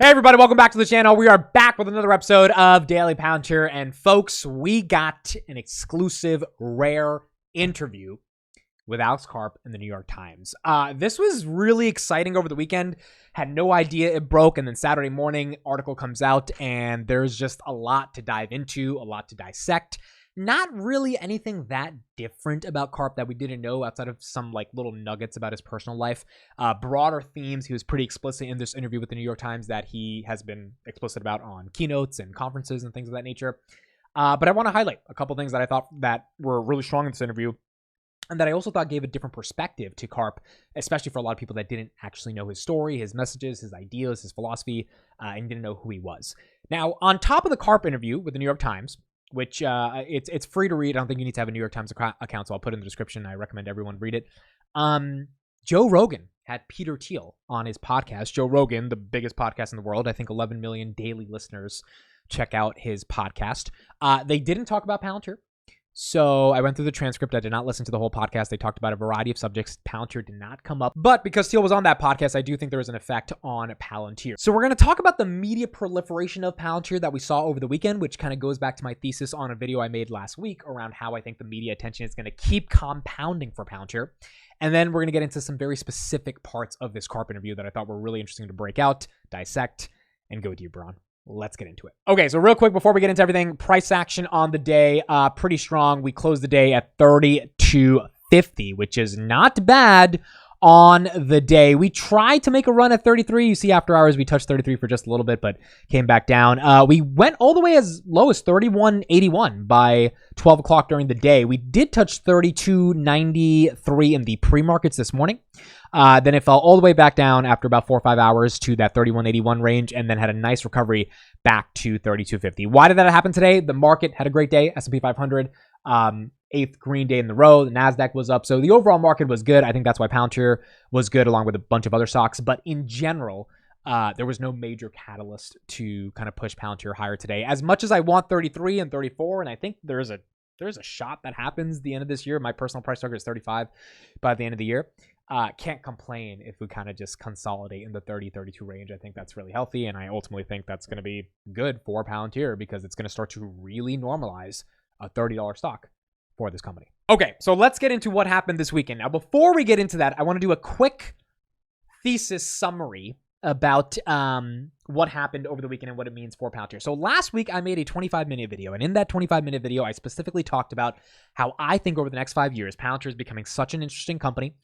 Hey everybody, welcome back to the channel. We are back with another episode of Daily Palantir, and folks, we got an exclusive, rare interview with Alex Karp in the New York Times. This was really exciting over the weekend. Had no idea it broke, and then Saturday morning, article comes out, and there's just a lot to dive into, a lot to dissect. Not really anything that different about Karp that we didn't know outside of some like little nuggets about his personal life. Broader themes. He was pretty explicit in this interview with the New York Times that he has been explicit about on keynotes and conferences and things of that nature. But I want to highlight a couple things that I thought that were really strong in this interview, and that I also thought gave a different perspective to Karp, especially for a lot of people that didn't actually know his story, his messages, his ideas, his philosophy, and didn't know who he was. Now, on top of the Karp interview with the New York Times, which it's free to read. I don't think you need to have a New York Times account, so I'll put it in the description. I recommend everyone read it. Joe Rogan had Peter Thiel on his podcast. Joe Rogan, the biggest podcast in the world. I think 11 million daily listeners check out his podcast. They didn't talk about Palantir. So I went through the transcript. I did not listen to the whole podcast. They talked about a variety of subjects. Palantir did not come up. But because Thiel was on that podcast, I do think there was an effect on Palantir. So we're going to talk about the media proliferation of Palantir that we saw over the weekend, which kind of goes back to my thesis on a video I made last week around how I think the media attention is going to keep compounding for Palantir. And then we're going to get into some very specific parts of this Karp interview that I thought were really interesting to break out, dissect, and go deeper on. Let's get into it. Okay, so real quick before we get into everything, price action on the day, pretty strong. We closed the day at 32.50, which is not bad on the day. We tried to make a run at 33. You see, after hours, we touched 33 for just a little bit, but came back down. We went all the way as low as 31.81 by 12 o'clock during the day. We did touch 32.93 in the pre-markets this morning. Then it fell all the way back down after about 4 or 5 hours to that 31.81 range, and then had a nice recovery back to 32.50. Why did that happen today? The market had a great day. S&P 500, eighth green day in the row. The NASDAQ was up. So the overall market was good. I think that's why Palantir was good along with a bunch of other stocks. But in general, there was no major catalyst to kind of push Palantir higher today. As much as I want 33 and 34, and I think there's a shot that happens at the end of this year. My personal price target is 35 by the end of the year. Can't complain if we kind of just consolidate in the 30-32 range. I think that's really healthy, and I ultimately think that's going to be good for Palantir because it's going to start to really normalize a $30 stock for this company. Okay, so let's get into what happened this weekend. Now, before we get into that, I want to do a quick thesis summary about what happened over the weekend and what it means for Palantir. So last week, I made a 25-minute video, and in that 25-minute video, I specifically talked about how I think over the next 5 years, Palantir is becoming such an interesting company,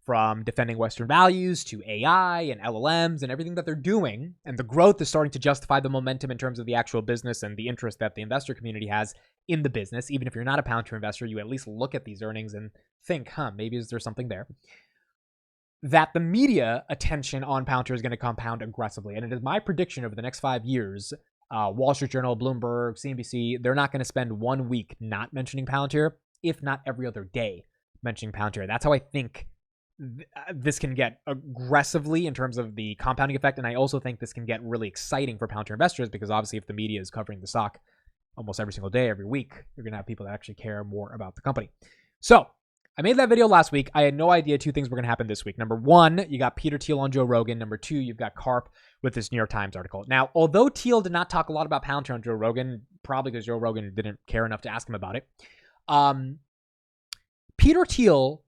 from defending Western values to AI and LLMs and everything that they're doing. And the growth is starting to justify the momentum in terms of the actual business and the interest that the investor community has in the business. Even if you're not a Palantir investor, you at least look at these earnings and think, maybe is there something there? That the media attention on Palantir is going to compound aggressively. And it is my prediction over the next 5 years, Wall Street Journal, Bloomberg, CNBC, they're not going to spend 1 week not mentioning Palantir, if not every other day mentioning Palantir. That's how I think this can get aggressively in terms of the compounding effect. And I also think this can get really exciting for Palantir investors because obviously if the media is covering the stock almost every single day, every week, you're going to have people that actually care more about the company. So I made that video last week. I had no idea 2 things were going to happen this week. Number 1, you got Peter Thiel on Joe Rogan. Number 2, you've got Karp with this New York Times article. Now, although Thiel did not talk a lot about Palantir on Joe Rogan, probably because Joe Rogan didn't care enough to ask him about it, Peter Thiel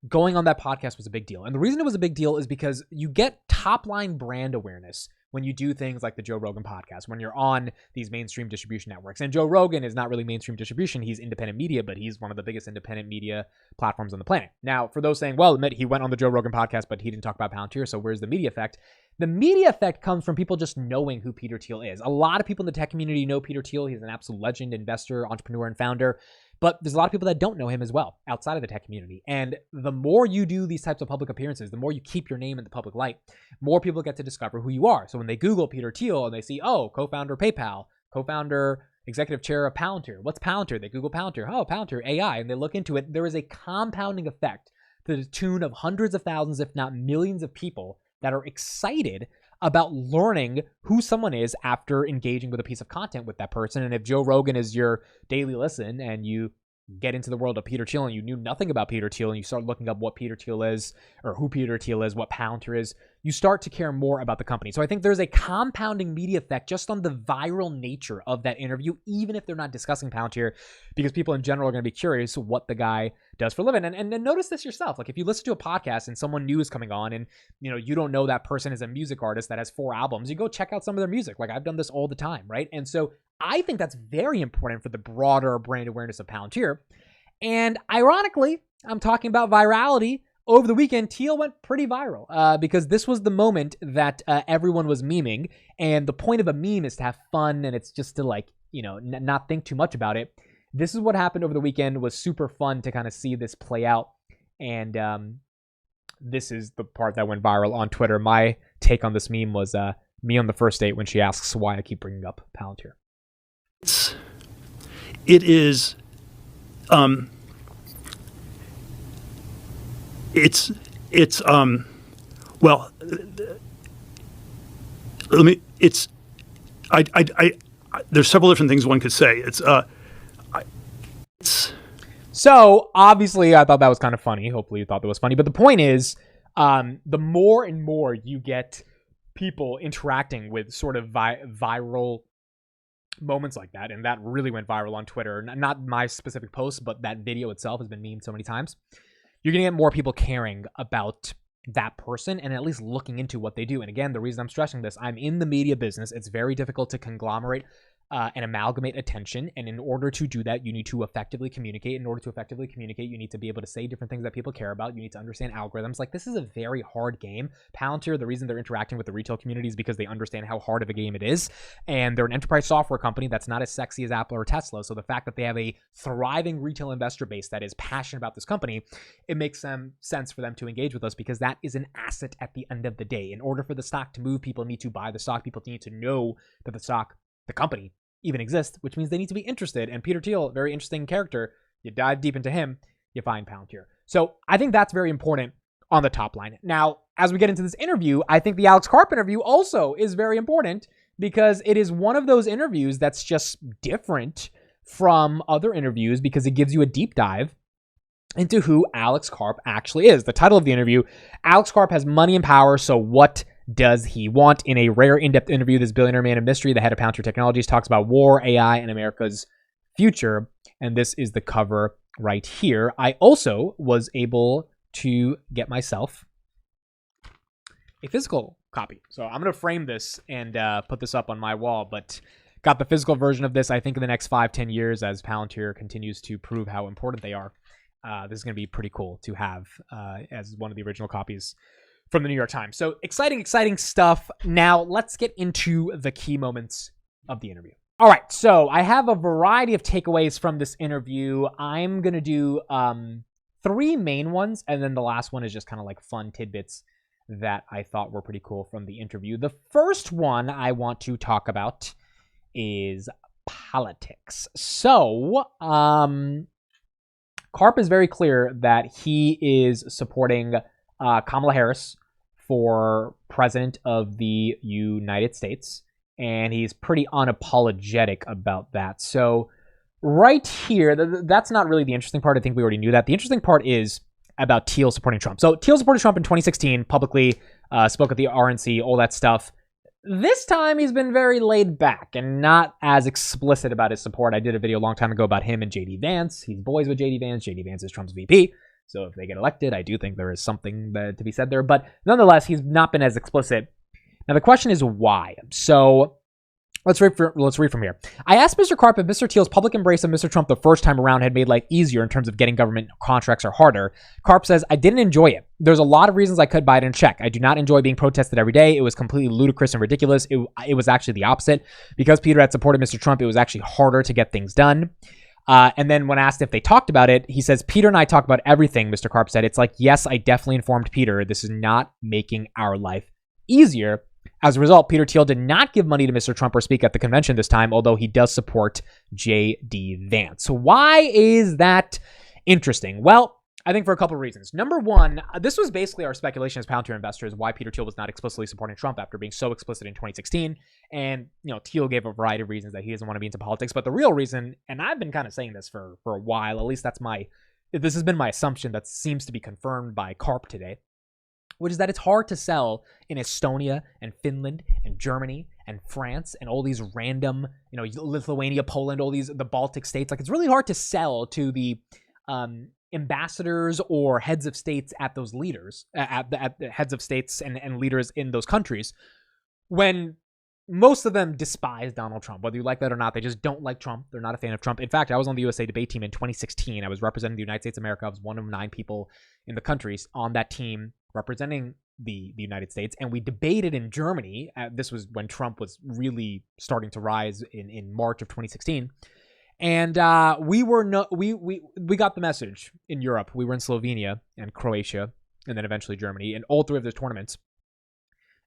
going on that podcast was a big deal. And the reason it was a big deal is because you get top-line brand awareness when you do things like the Joe Rogan podcast, when you're on these mainstream distribution networks. And Joe Rogan is not really mainstream distribution. He's independent media, but he's one of the biggest independent media platforms on the planet. Now, for those saying, well, admit he went on the Joe Rogan podcast, but he didn't talk about Palantir, so where's the media effect? The media effect comes from people just knowing who Peter Thiel is. A lot of people in the tech community know Peter Thiel. He's an absolute legend, investor, entrepreneur, and founder. But there's a lot of people that don't know him as well outside of the tech community. And the more you do these types of public appearances, the more you keep your name in the public light, more people get to discover who you are. So when they Google Peter Thiel and they see, co-founder PayPal, co-founder, executive chair of Palantir. What's Palantir? They Google Palantir. Palantir, AI. And they look into it. There is a compounding effect to the tune of hundreds of thousands, if not millions of people that are excited about learning who someone is after engaging with a piece of content with that person. And if Joe Rogan is your daily listen and you get into the world of Peter Thiel and you knew nothing about Peter Thiel and you start looking up what Peter Thiel is or who Peter Thiel is, what Palantir is, you start to care more about the company. So I think there's a compounding media effect just on the viral nature of that interview, even if they're not discussing Palantir, because people in general are going to be curious what the guy does for a living. And notice this yourself. Like if you listen to a podcast and someone new is coming on and, you don't know that person is a music artist that has 4 albums, you go check out some of their music. Like I've done this all the time, right? And so I think that's very important for the broader brand awareness of Palantir. And ironically, I'm talking about virality. Over the weekend, Teal went pretty viral because this was the moment that everyone was memeing. And the point of a meme is to have fun and it's just to not think too much about it. This is what happened over the weekend. Was super fun to kind of see this play out. And this is the part that went viral on Twitter. My take on this meme was me on the first date when she asks why I keep bringing up Palantir. It is... well, there's several different things one could say. So obviously I thought that was kind of funny. Hopefully you thought that was funny. But the point is, the more and more you get people interacting with sort of viral moments like that, and that really went viral on Twitter. Not my specific post, but that video itself has been memed so many times. You're going to get more people caring about that person and at least looking into what they do. And again, the reason I'm stressing this, I'm in the media business. It's very difficult to conglomerate and amalgamate attention. And in order to do that, you need to effectively communicate. In order to effectively communicate, you need to be able to say different things that people care about. You need to understand algorithms. Like this is a very hard game. Palantir, the reason they're interacting with the retail community is because they understand how hard of a game it is. And they're an enterprise software company that's not as sexy as Apple or Tesla. So the fact that they have a thriving retail investor base that is passionate about this company, it makes sense for them to engage with us because that is an asset at the end of the day. In order for the stock to move, people need to buy the stock. People need to know that the company even exists, which means they need to be interested. And Peter Thiel, very interesting character. You dive deep into him, you find Palantir. So I think that's very important on the top line. Now, as we get into this interview, I think the Alex Karp interview also is very important because it is one of those interviews that's just different from other interviews because it gives you a deep dive into who Alex Karp actually is. The title of the interview, Alex Karp has money and power, so what does he want? In a rare in-depth interview, this billionaire man of mystery, the head of Palantir Technologies, talks about war, AI, and America's future. And this is the cover right here. I also was able to get myself a physical copy. So I'm going to frame this and put this up on my wall, but got the physical version of this. I think in the next 5-10 years, as Palantir continues to prove how important they are, this is going to be pretty cool to have as one of the original copies from the New York Times. So exciting stuff. Now let's get into the key moments of the interview. All right, so I have a variety of takeaways from this interview. I'm going to do 3 main ones, and then the last one is just kind of like fun tidbits that I thought were pretty cool from the interview. The first one I want to talk about is politics. So, Karp is very clear that he is supporting Kamala Harris for president of the United States, and he's pretty unapologetic about that. So right here, that's not really the interesting part. I think we already knew that. The interesting part is about Thiel supporting Trump. So Thiel supported Trump in 2016, publicly spoke at the RNC, all that stuff. This time he's been very laid back and not as explicit about his support. I did a video a long time ago about him and JD Vance. He's boys with JD Vance. JD Vance is Trump's VP. So if they get elected, I do think there is something to be said there. But nonetheless, he's not been as explicit. Now, the question is why? So let's read from here. I asked Mr. Karp if Mr. Thiel's public embrace of Mr. Trump the first time around had made life easier in terms of getting government contracts or harder. Karp says, I didn't enjoy it. There's a lot of reasons I could buy it in check. I do not enjoy being protested every day. It was completely ludicrous and ridiculous. It was actually the opposite. Because Peter had supported Mr. Trump, it was actually harder to get things done. And then when asked if they talked about it, he says, Peter and I talk about everything, Mr. Karp said. It's like, yes, I definitely informed Peter. This is not making our life easier. As a result, Peter Thiel did not give money to Mr. Trump or speak at the convention this time, although he does support J.D. Vance. So why is that interesting? Well, I think for a couple of reasons. Number one, this was basically our speculation as Palantir investors, why Peter Thiel was not explicitly supporting Trump after being so explicit in 2016. And, Thiel gave a variety of reasons that he doesn't want to be into politics. But the real reason, and I've been kind of saying this for a while, at least this has been my assumption that seems to be confirmed by Karp today, which is that it's hard to sell in Estonia and Finland and Germany and France and all these random, Lithuania, Poland, all these, the Baltic states. Like, it's really hard to sell to the ambassadors or heads of states at those leaders, at the heads of states and leaders in those countries, when most of them despise Donald Trump. Whether you like that or not, they just don't like Trump. They're not a fan of Trump. In fact, I was on the USA debate team in 2016. I was representing the United States of America. I was one of 9 people in the countries on that team representing the United States. And we debated in Germany. This was when Trump was really starting to rise in March of 2016. And we got the message in Europe. We were in Slovenia and Croatia and then eventually Germany. In all 3 of those tournaments,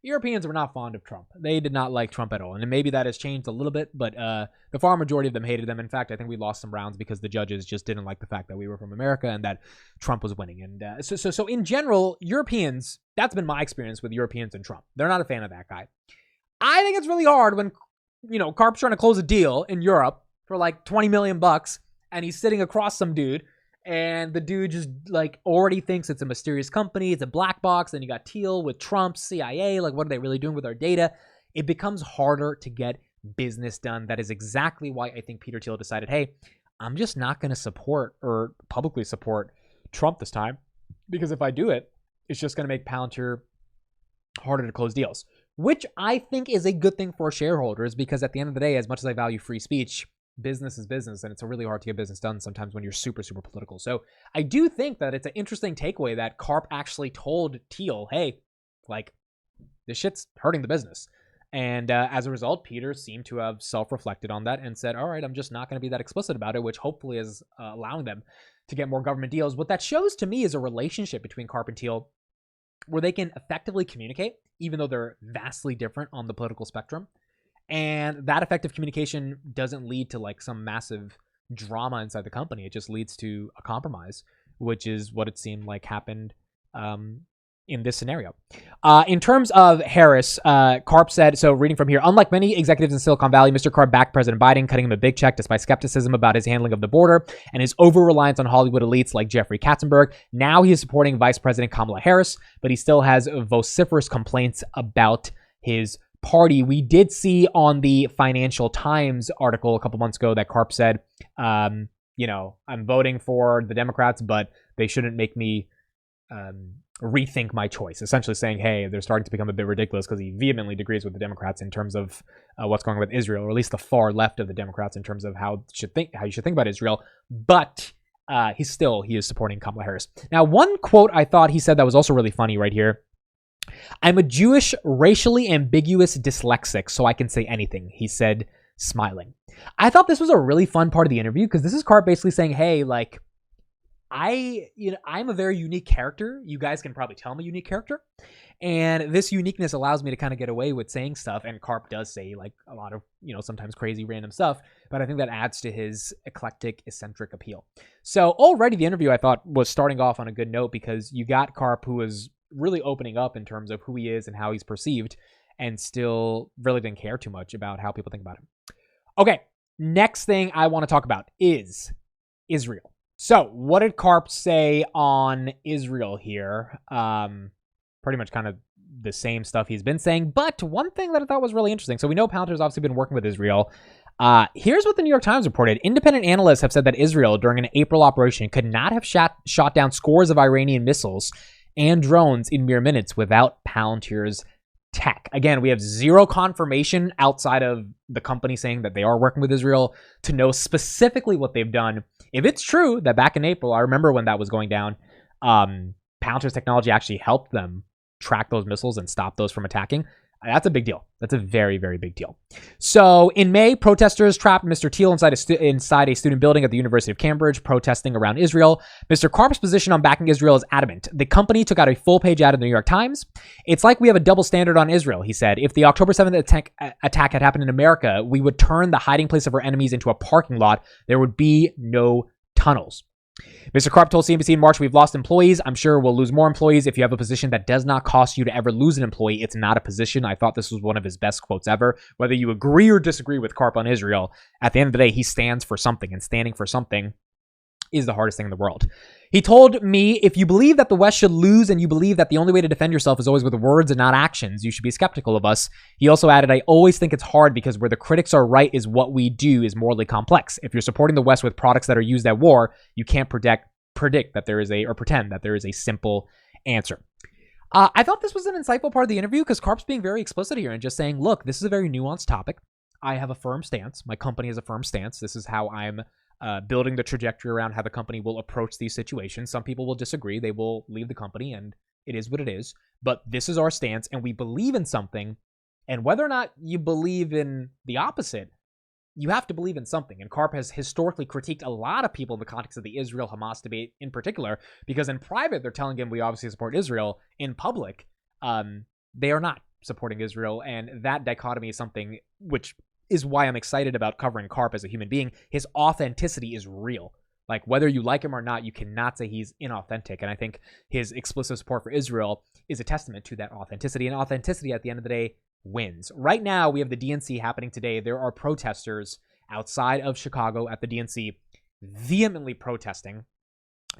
Europeans were not fond of Trump. They did not like Trump at all. And maybe that has changed a little bit, but the far majority of them hated them. In fact, I think we lost some rounds because the judges just didn't like the fact that we were from America and that Trump was winning. And so in general, Europeans, that's been my experience with Europeans and Trump. They're not a fan of that guy. I think it's really hard when, Karp's trying to close a deal in Europe for like $20 million and he's sitting across some dude. And the dude just like already thinks it's a mysterious company. It's a black box. Then you got Thiel with Trump, CIA. Like, what are they really doing with our data? It becomes harder to get business done. That is exactly why I think Peter Thiel decided, hey, I'm just not going to support or publicly support Trump this time. Because if I do it, it's just going to make Palantir harder to close deals. Which I think is a good thing for shareholders, because at the end of the day, as much as I value free speech, business is business, and it's really hard to get business done sometimes when you're super, super political. So I do think that it's an interesting takeaway that Karp actually told Thiel, hey, like, this shit's hurting the business. And as a result, Peter seemed to have self-reflected on that and said, all right, I'm just not going to be that explicit about it, which hopefully is allowing them to get more government deals. What that shows to me is a relationship between Karp and Thiel where they can effectively communicate, even though they're vastly different on the political spectrum. And that effective communication doesn't lead to like some massive drama inside the company. It just leads to a compromise, which is what it seemed like happened in this scenario. In terms of Harris, Karp said, so reading from here, unlike many executives in Silicon Valley, Mr. Karp backed President Biden, cutting him a big check despite skepticism about his handling of the border and his over-reliance on Hollywood elites like Jeffrey Katzenberg. Now he is supporting Vice President Kamala Harris, but he still has vociferous complaints about his party. We did see on the Financial Times article a couple months ago that Karp said, I'm voting for the Democrats, but they shouldn't make me rethink my choice. Essentially saying, hey, they're starting to become a bit ridiculous, because he vehemently agrees with the Democrats in terms of what's going on with Israel, or at least the far left of the Democrats in terms of how you should think about Israel. But he is supporting Kamala Harris. Now, one quote I thought he said that was also really funny right here. I'm a Jewish, racially ambiguous dyslexic, so I can say anything, he said, smiling. I thought this was a really fun part of the interview, because this is Karp basically saying, hey, like, I'm a very unique character. You guys can probably tell I'm a unique character. And this uniqueness allows me to kind of get away with saying stuff. And Karp does say like a lot of, sometimes crazy random stuff. But I think that adds to his eclectic, eccentric appeal. So already the interview, I thought, was starting off on a good note, because you got Karp, who was really opening up in terms of who he is and how he's perceived, and still really didn't care too much about how people think about him. Okay, next thing I want to talk about is Israel. So what did Karp say on Israel here? Pretty much kind of the same stuff he's been saying, but one thing that I thought was really interesting. So we know Palantir's obviously been working with Israel. Here's what the New York Times reported. Independent analysts have said that Israel, during an April operation, could not have shot down scores of Iranian missiles and drones in mere minutes without Palantir's tech. Again, we have zero confirmation outside of the company saying that they are working with Israel to know specifically what they've done. If it's true that back in April, I remember when that was going down, Palantir's technology actually helped them track those missiles and stop those from attacking, that's a big deal. That's a very, very big deal. So in May, protesters trapped Mr. Thiel inside a student building at the University of Cambridge, protesting around Israel. Mr. Karp's position on backing Israel is adamant. The company took out a full-page ad in the New York Times. It's like we have a double standard on Israel, he said. If the October 7th attack had happened in America, we would turn the hiding place of our enemies into a parking lot. There would be no tunnels. Mr. Karp told CNBC in March, we've lost employees. I'm sure we'll lose more employees. If you have a position that does not cost you to ever lose an employee, it's not a position. I thought this was one of his best quotes ever. Whether you agree or disagree with Karp on Israel, at the end of the day, he stands for something, and standing for something is the hardest thing in the world. He told me, if you believe that the West should lose and you believe that the only way to defend yourself is always with words and not actions, you should be skeptical of us. He also added, I always think it's hard because where the critics are right is what we do is morally complex. If you're supporting the West with products that are used at war, you can't predict that there is or pretend that there is a simple answer. I thought this was an insightful part of the interview because Karp's being very explicit here and just saying, look, this is a very nuanced topic. I have a firm stance. My company has a firm stance. This is how I'm building the trajectory around how the company will approach these situations. Some people will disagree. They will leave the company, and it is what it is. But this is our stance, and we believe in something. And whether or not you believe in the opposite, you have to believe in something. And Karp has historically critiqued a lot of people in the context of the Israel-Hamas debate in particular, because in private, they're telling him we obviously support Israel. In public, they are not supporting Israel. And that dichotomy is something which is why I'm excited about covering Karp as a human being. His authenticity is real. Like, whether you like him or not, you cannot say he's inauthentic. And I think his explicit support for Israel is a testament to that authenticity. And authenticity, at the end of the day, wins. Right now, we have the DNC happening today. There are protesters outside of Chicago at the DNC vehemently protesting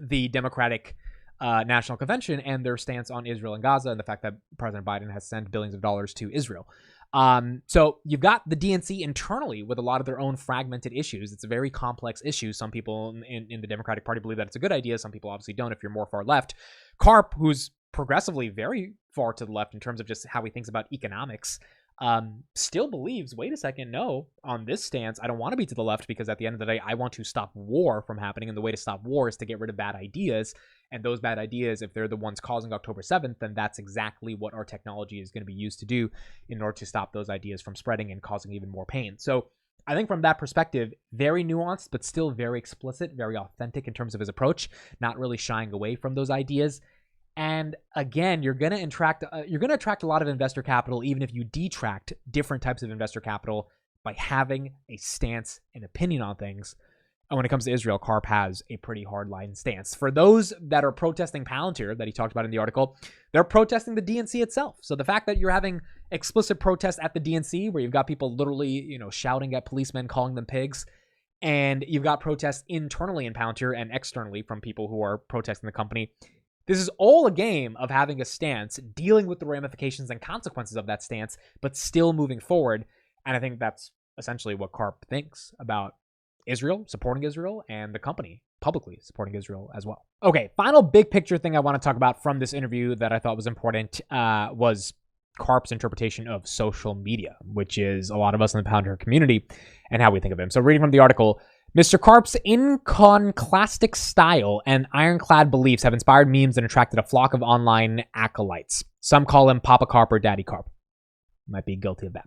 the Democratic National Convention and their stance on Israel and Gaza and the fact that President Biden has sent billions of dollars to Israel. So you've got the DNC internally with a lot of their own fragmented issues. It's a very complex issue. Some people in the Democratic Party believe that it's a good idea. Some people obviously don't if you're more far left. Karp, who's progressively very far to the left in terms of just how he thinks about economics, still believes, wait a second, no, on this stance, I don't want to be to the left because at the end of the day, I want to stop war from happening. And the way to stop war is to get rid of bad ideas. And those bad ideas, if they're the ones causing October 7th, then that's exactly what our technology is going to be used to do in order to stop those ideas from spreading and causing even more pain. So I think from that perspective, very nuanced, but still very explicit, very authentic in terms of his approach, not really shying away from those ideas. And again, you're going to attract a lot of investor capital, even if you detract different types of investor capital by having a stance and opinion on things. And when it comes to Israel, Karp has a pretty hardline stance. For those that are protesting Palantir that he talked about in the article, they're protesting the DNC itself. So the fact that you're having explicit protests at the DNC, where you've got people literally, shouting at policemen, calling them pigs, and you've got protests internally in Palantir and externally from people who are protesting the company. This is all a game of having a stance, dealing with the ramifications and consequences of that stance, but still moving forward. And I think that's essentially what Karp thinks about Israel, supporting Israel, and the company publicly supporting Israel as well. Okay, final big picture thing I want to talk about from this interview that I thought was important was Karp's interpretation of social media, which is a lot of us in the Palantir community and how we think of him. So reading from the article, Mr. Karp's iconoclastic style and ironclad beliefs have inspired memes and attracted a flock of online acolytes. Some call him Papa Karp or Daddy Karp. Might be guilty of that.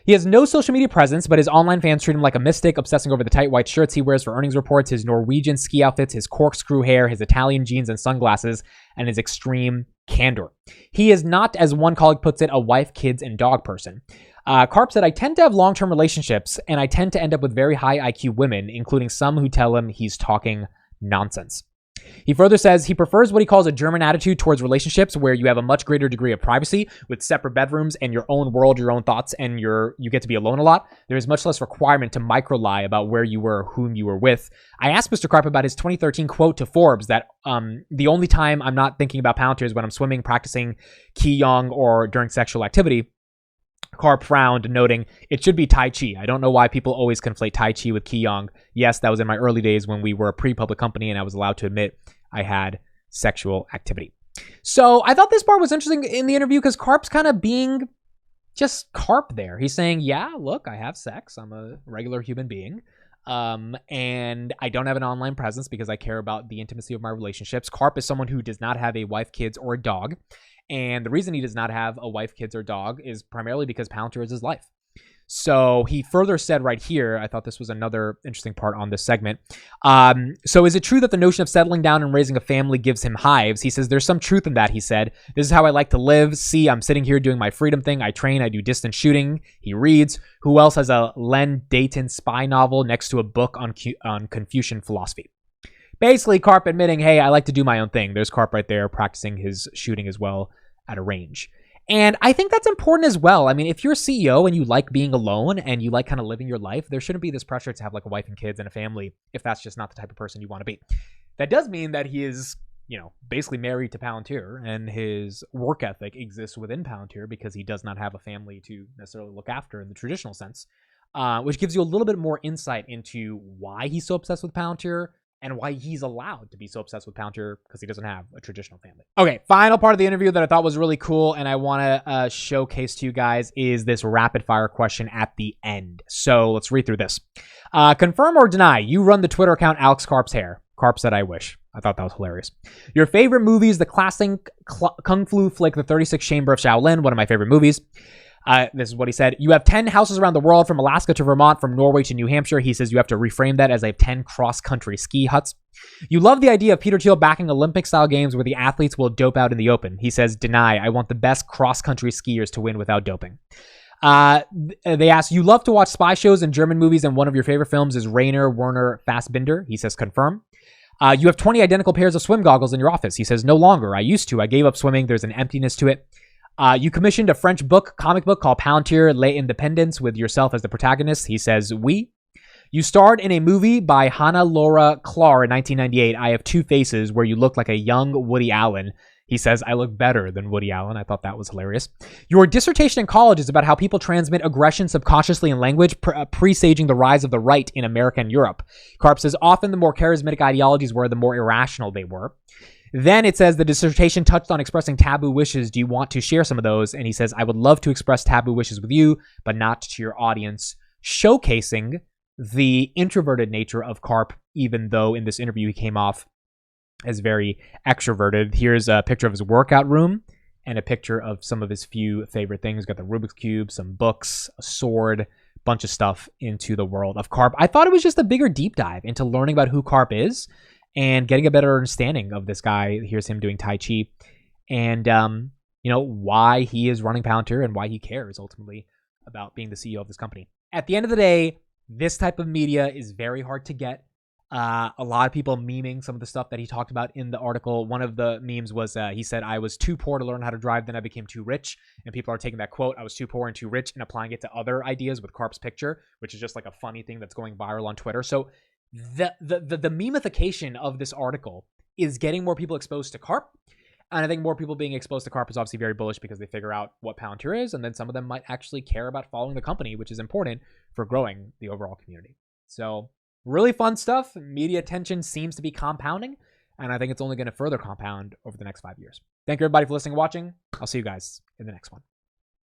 He has no social media presence, but his online fans treat him like a mystic, obsessing over the tight white shirts he wears for earnings reports, his Norwegian ski outfits, his corkscrew hair, his Italian jeans and sunglasses, and his extreme candor. He is not, as one colleague puts it, a wife, kids, and dog person. Karp said, I tend to have long-term relationships, and I tend to end up with very high IQ women, including some who tell him he's talking nonsense. He further says he prefers what he calls a German attitude towards relationships where you have a much greater degree of privacy with separate bedrooms and your own world, your own thoughts, and you get to be alone a lot. There is much less requirement to micro-lie about where you were, whom you were with. I asked Mr. Karp about his 2013 quote to Forbes that the only time I'm not thinking about Palantir is when I'm swimming, practicing Qigong, or during sexual activity. Karp frowned, noting, it should be Tai Chi. I don't know why people always conflate Tai Chi with Qigong. Yes, that was in my early days when we were a pre-public company and I was allowed to admit I had sexual activity. So I thought this part was interesting in the interview because Karp's kind of being just Karp there. He's saying, yeah, look, I have sex. I'm a regular human being. And I don't have an online presence because I care about the intimacy of my relationships. Karp is someone who does not have a wife, kids, or a dog. And the reason he does not have a wife, kids, or dog is primarily because Palantir is his life. So he further said right here, I thought this was another interesting part on this segment. So is it true that the notion of settling down and raising a family gives him hives? He says, there's some truth in that, he said. This is how I like to live. See, I'm sitting here doing my freedom thing. I train, I do distance shooting. He reads. Who else has a Len Dayton spy novel next to a book on Confucian philosophy? Basically, Karp admitting, hey, I like to do my own thing. There's Karp right there practicing his shooting as well at a range. And I think that's important as well. I mean, if you're a CEO and you like being alone and you like kind of living your life, there shouldn't be this pressure to have like a wife and kids and a family if that's just not the type of person you want to be. That does mean that he is, basically married to Palantir, and his work ethic exists within Palantir because he does not have a family to necessarily look after in the traditional sense, which gives you a little bit more insight into why he's so obsessed with Palantir and why he's allowed to be so obsessed with Palantir, because he doesn't have a traditional family. Okay, final part of the interview that I thought was really cool and I want to showcase to you guys is this rapid fire question at the end. So let's read through this. Confirm or deny, you run the Twitter account Alex Karp's hair. Karp said, I wish. I thought that was hilarious. Your favorite movie is the classic Kung Fu flick, The 36th Chamber of Shaolin, one of my favorite movies. This is what he said. You have 10 houses around the world, from Alaska to Vermont, from Norway to New Hampshire. He says you have to reframe that as I have 10 cross-country ski huts. You love the idea of Peter Thiel backing Olympic-style games where the athletes will dope out in the open. He says, deny. I want the best cross-country skiers to win without doping. They ask, you love to watch spy shows and German movies, and one of your favorite films is Rainer Werner Fassbinder. He says, confirm. You have 20 identical pairs of swim goggles in your office. He says, no longer. I used to. I gave up swimming. There's an emptiness to it. You commissioned a French comic book called Palantir L'Independence with yourself as the protagonist. He says, oui. You starred in a movie by Hannah Laura Clark in 1998, I Have Two Faces, where you look like a young Woody Allen. He says, I look better than Woody Allen. I thought that was hilarious. Your dissertation in college is about how people transmit aggression subconsciously in language, presaging the rise of the right in America and Europe. Karp says, often the more charismatic ideologies were, the more irrational they were. Then it says the dissertation touched on expressing taboo wishes. Do you want to share some of those? And he says, I would love to express taboo wishes with you, but not to your audience, showcasing the introverted nature of Karp, even though in this interview he came off as very extroverted. Here's a picture of his workout room and a picture of some of his few favorite things. He's got the Rubik's Cube, some books, a sword, bunch of stuff into the world of Karp. I thought it was just a bigger deep dive into learning about who Karp is and getting a better understanding of this guy. Here's him doing Tai Chi and, why he is running Palantir and why he cares ultimately about being the CEO of this company. At the end of the day, this type of media is very hard to get. A lot of people memeing some of the stuff that he talked about in the article. One of the memes was he said, I was too poor to learn how to drive, then I became too rich. And people are taking that quote, I was too poor and too rich, and applying it to other ideas with Karp's picture, which is just like a funny thing that's going viral on Twitter. So the memification of this article is getting more people exposed to Karp. And I think more people being exposed to Karp is obviously very bullish because they figure out what Palantir is. And then some of them might actually care about following the company, which is important for growing the overall community. So really fun stuff. Media attention seems to be compounding, and I think it's only going to further compound over the next 5 years. Thank you, everybody, for listening and watching. I'll see you guys in the next one.